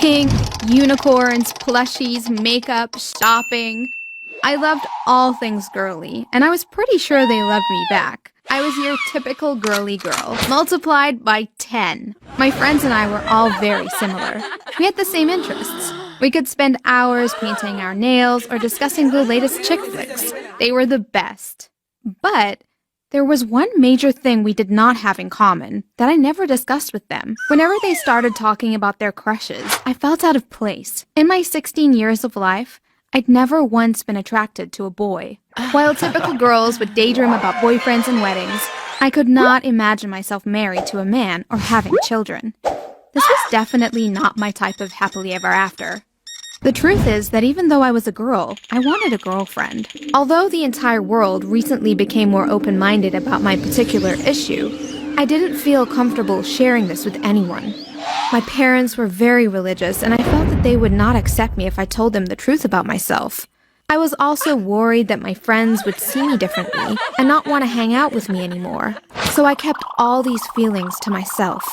Pink, unicorns, plushies, makeup, shopping. I loved all things girly, and I was pretty sure they loved me back. I was your typical girly girl, multiplied by 10. My friends and I were all very similar. We had the same interests. We could spend hours painting our nails or discussing the latest chick flicks. They were the best. But there was one major thing we did not have in common that I never discussed with them. Whenever they started talking about their crushes, I felt out of place. In my 16 years of life, I'd never once been attracted to a boy. While typical girls would daydream about boyfriends and weddings, I could not imagine myself married to a man or having children. This was definitely not my type of happily ever after. The truth is that even though I was a girl, I wanted a girlfriend. Although the entire world recently became more open-minded about my particular issue, I didn't feel comfortable sharing this with anyone. My parents were very religious, and I felt that they would not accept me if I told them the truth about myself. I was also worried that my friends would see me differently and not want to hang out with me anymore. So I kept all these feelings to myself.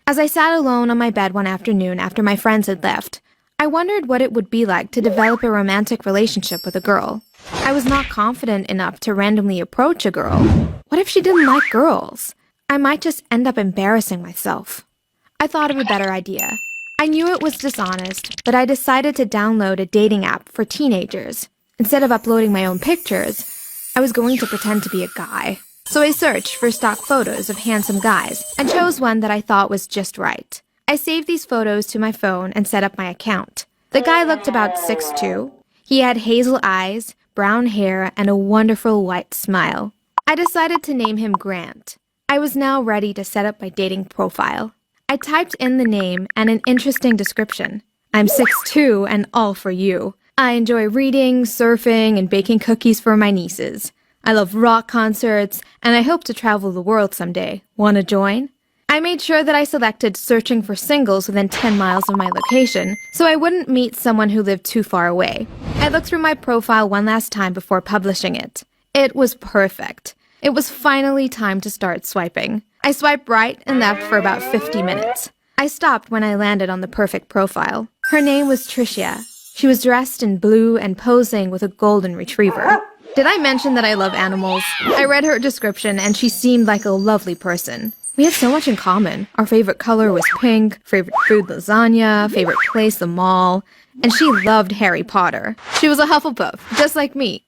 As I sat alone on my bed one afternoon after my friends had left, I wondered what it would be like to develop a romantic relationship with a girl. I was not confident enough to randomly approach a girl. What if she didn't like girls? I might just end up embarrassing myself. I thought of a better idea. I knew it was dishonest, but I decided to download a dating app for teenagers. Instead of uploading my own pictures, I was going to pretend to be a guy. So I searched for stock photos of handsome guys and chose one that I thought was just right. I saved these photos to my phone and set up my account. The guy looked about 6'2". He had hazel eyes, brown hair, and a wonderful white smile. I decided to name him Grant. I was now ready to set up my dating profile. I typed in the name and an interesting description. I'm 6'2" and all for you. I enjoy reading, surfing, and baking cookies for my nieces. I love rock concerts, and I hope to travel the world someday. Wanna join? I made sure that I selected searching for singles within 10 miles of my location, so I wouldn't meet someone who lived too far away. I looked through my profile one last time before publishing it. It was perfect. It was finally time to start swiping. I swiped right and left for about 50 minutes. I stopped when I landed on the perfect profile. Her name was Tricia. She was dressed in blue and posing with a golden retriever. Did I mention that I love animals? I read her description and she seemed like a lovely person. We had so much in common. Our favorite color was pink, favorite food lasagna, favorite place the mall, and she loved Harry Potter. She was a Hufflepuff, just like me.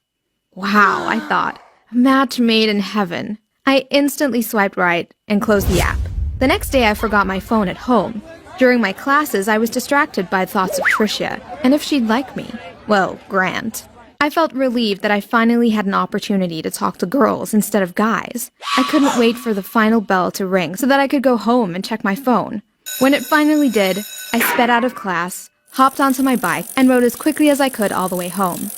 Wow, I thought. A match made in heaven. I instantly swiped right and closed the app. The next day I forgot my phone at home. During my classes, I was distracted by thoughts of Tricia, and if she'd like me. Well, Grant. I felt relieved that I finally had an opportunity to talk to girls instead of guys. I couldn't wait for the final bell to ring so that I could go home and check my phone. When it finally did, I sped out of class, hopped onto my bike, and rode as quickly as I could all the way home.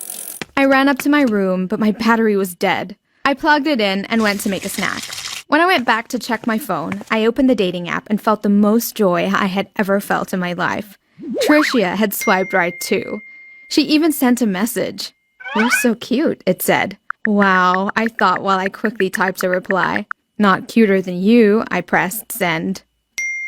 I ran up to my room, but my battery was dead. I plugged it in and went to make a snack. When I went back to check my phone, I opened the dating app and felt the most joy I had ever felt in my life. Tricia had swiped right too. She even sent a message. "You're so cute," it said. Wow, I thought while I quickly typed a reply. "Not cuter than you," I pressed send.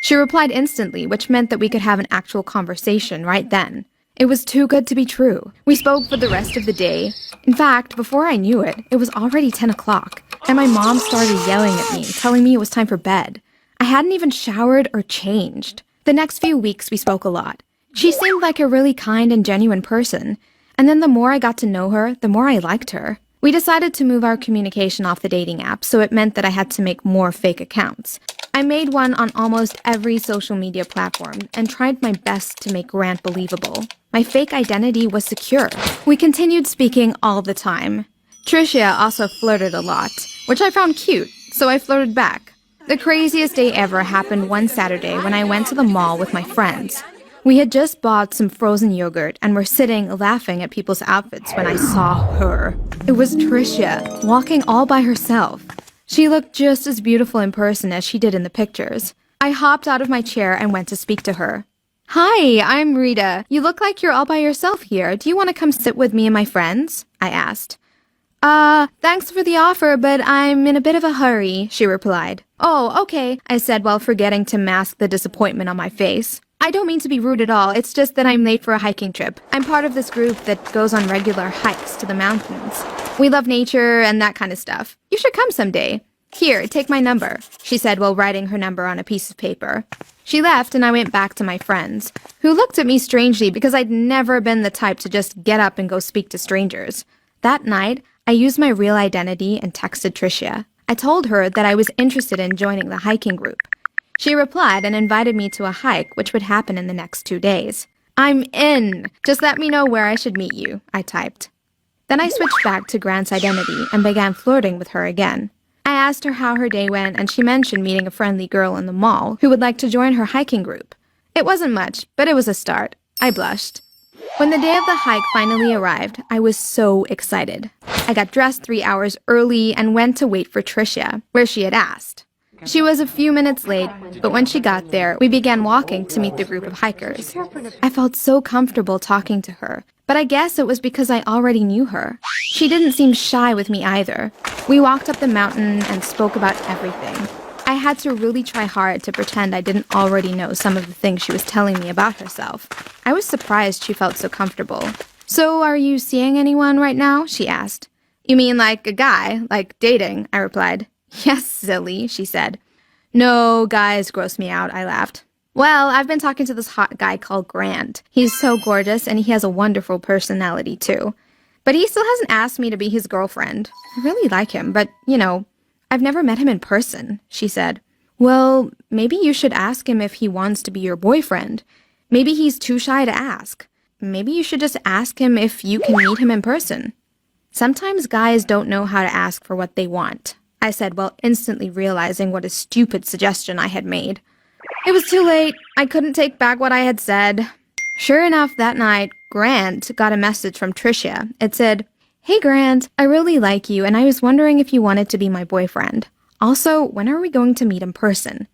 She replied instantly, which meant that we could have an actual conversation right then. It was too good to be true. We spoke for the rest of the day. In fact, before I knew it, it was already 10 o'clock, and my mom started yelling at me, telling me it was time for bed. I hadn't even showered or changed. The next few weeks we spoke a lot. She seemed like a really kind and genuine person. And then the more I got to know her, the more I liked her. We decided to move our communication off the dating app, so it meant that I had to make more fake accounts. I made one on almost every social media platform and tried my best to make Grant believable. My fake identity was secure. We continued speaking all the time. Tricia also flirted a lot, which I found cute, so I flirted back. The craziest day ever happened one Saturday when I went to the mall with my friends. We had just bought some frozen yogurt and were sitting laughing at people's outfits when I saw her. It was Tricia, walking all by herself. She looked just as beautiful in person as she did in the pictures. I hopped out of my chair and went to speak to her. "Hi, I'm Rita. You look like you're all by yourself here. Do you want to come sit with me and my friends?" I asked. Thanks for the offer, but I'm in a bit of a hurry," she replied. "Oh, okay," I said while forgetting to mask the disappointment on my face. I don't mean to be rude at all, it's just that I'm late for a hiking trip. I'm part of this group that goes on regular hikes to the mountains. We love nature and that kind of stuff. You should come someday. Here, take my number, she said while writing her number on a piece of paper. She left and I went back to my friends, who looked at me strangely because I'd never been the type to just get up and go speak to strangers. That night, I used my real identity and texted Tricia. I told her that I was interested in joining the hiking group. She replied and invited me to a hike, which would happen in the next 2 days. I'm in! Just let me know where I should meet you, I typed. Then I switched back to Grant's identity and began flirting with her again. I asked her how her day went, and she mentioned meeting a friendly girl in the mall who would like to join her hiking group. It wasn't much, but it was a start. I blushed. When the day of the hike finally arrived, I was so excited. I got dressed 3 hours early and went to wait for Tricia, where she had asked. She was a few minutes late, but when she got there, we began walking to meet the group of hikers. I felt so comfortable talking to her, but I guess it was because I already knew her. She didn't seem shy with me either. We walked up the mountain and spoke about everything. I had to really try hard to pretend I didn't already know some of the things she was telling me about herself. I was surprised she felt so comfortable. So, are you seeing anyone right now? She asked. You mean like a guy, like dating? I replied. Yes, silly, she said. No, guys gross me out, I laughed. Well, I've been talking to this hot guy called Grant. He's so gorgeous and he has a wonderful personality too. But he still hasn't asked me to be his girlfriend. I really like him, but, I've never met him in person, she said. Well, maybe you should ask him if he wants to be your boyfriend. Maybe he's too shy to ask. Maybe you should just ask him if you can meet him in person. Sometimes guys don't know how to ask for what they want, I said while instantly realizing what a stupid suggestion I had made. It was too late. I couldn't take back what I had said. Sure enough, that night, Grant got a message from Tricia. It said, Hey Grant, I really like you and I was wondering if you wanted to be my boyfriend. Also, when are we going to meet in person?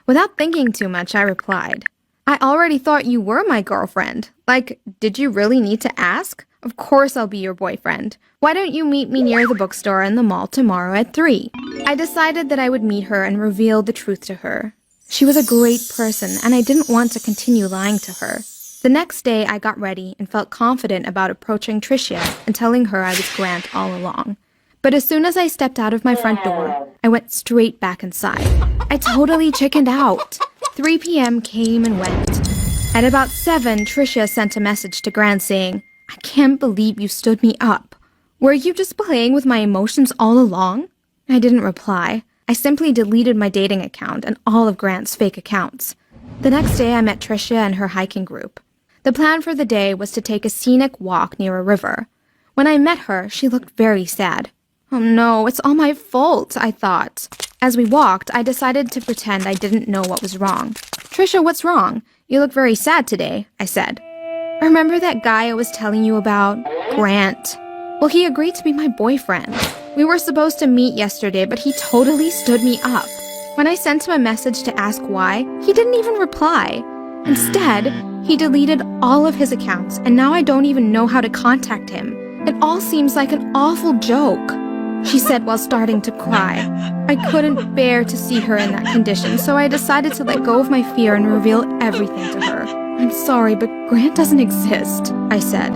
Without thinking too much, I replied, I already thought you were my girlfriend. Like, did you really need to ask? Of course I'll be your boyfriend. Why don't you meet me near the bookstore in the mall tomorrow at 3? I decided that I would meet her and reveal the truth to her. She was a great person, and I didn't want to continue lying to her. The next day, I got ready and felt confident about approaching Tricia and telling her I was Grant all along. But as soon as I stepped out of my front door, I went straight back inside. I totally chickened out. 3 p.m. came and went. At about 7, Tricia sent a message to Grant saying, I can't believe you stood me up. Were you just playing with my emotions all along? I didn't reply. I simply deleted my dating account and all of Grant's fake accounts. The next day, I met Tricia and her hiking group. The plan for the day was to take a scenic walk near a river. When I met her, she looked very sad. Oh no, it's all my fault, I thought. As we walked, I decided to pretend I didn't know what was wrong. Tricia, what's wrong? You look very sad today, I said. Remember that guy I was telling you about? Grant. Well, he agreed to be my boyfriend. We were supposed to meet yesterday, but he totally stood me up. When I sent him a message to ask why, he didn't even reply. Instead, he deleted all of his accounts, and now I don't even know how to contact him. It all seems like an awful joke, she said while starting to cry. I couldn't bear to see her in that condition, so I decided to let go of my fear and reveal everything to her. I'm sorry, but Grant doesn't exist, I said.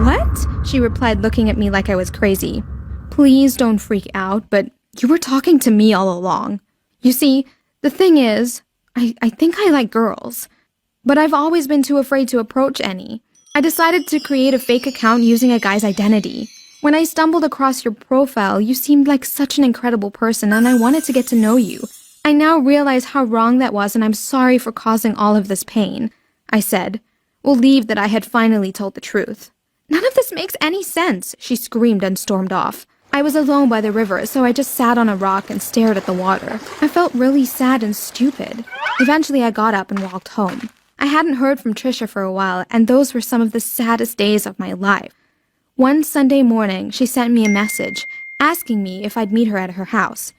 What? She replied, looking at me like I was crazy. Please don't freak out, but you were talking to me all along. You see, the thing is, I think I like girls, but I've always been too afraid to approach any. I decided to create a fake account using a guy's identity. When I stumbled across your profile, you seemed like such an incredible person, and I wanted to get to know you. I now realize how wrong that was, and I'm sorry for causing all of this pain, I said, relieved that I had finally told the truth. None of this makes any sense, she screamed and stormed off. I was alone by the river, so I just sat on a rock and stared at the water. I felt really sad and stupid. Eventually, I got up and walked home. I hadn't heard from Tricia for a while, and those were some of the saddest days of my life. One Sunday morning, she sent me a message, asking me if I'd meet her at her house.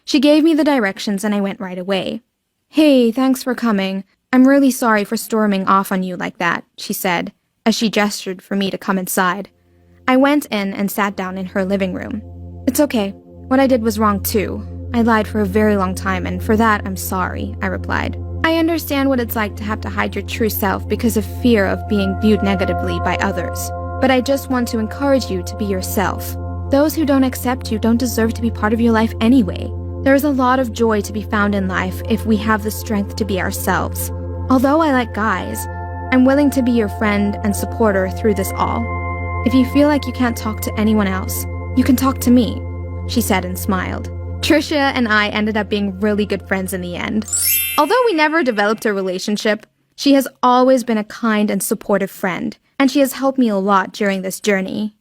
She gave me the directions, and I went right away. Hey, thanks for coming. I'm really sorry for storming off on you like that, she said, as she gestured for me to come inside. I went in and sat down in her living room. It's okay. What I did was wrong too. I lied for a very long time, and for that, I'm sorry, I replied. I understand what it's like to have to hide your true self because of fear of being viewed negatively by others. But I just want to encourage you to be yourself. Those who don't accept you don't deserve to be part of your life anyway. There is a lot of joy to be found in life if we have the strength to be ourselves. Although I like guys, I'm willing to be your friend and supporter through this all. If you feel like you can't talk to anyone else, you can talk to me, she said and smiled. Trisha and I ended up being really good friends in the end. Although we never developed a relationship, she has always been a kind and supportive friend, and she has helped me a lot during this journey.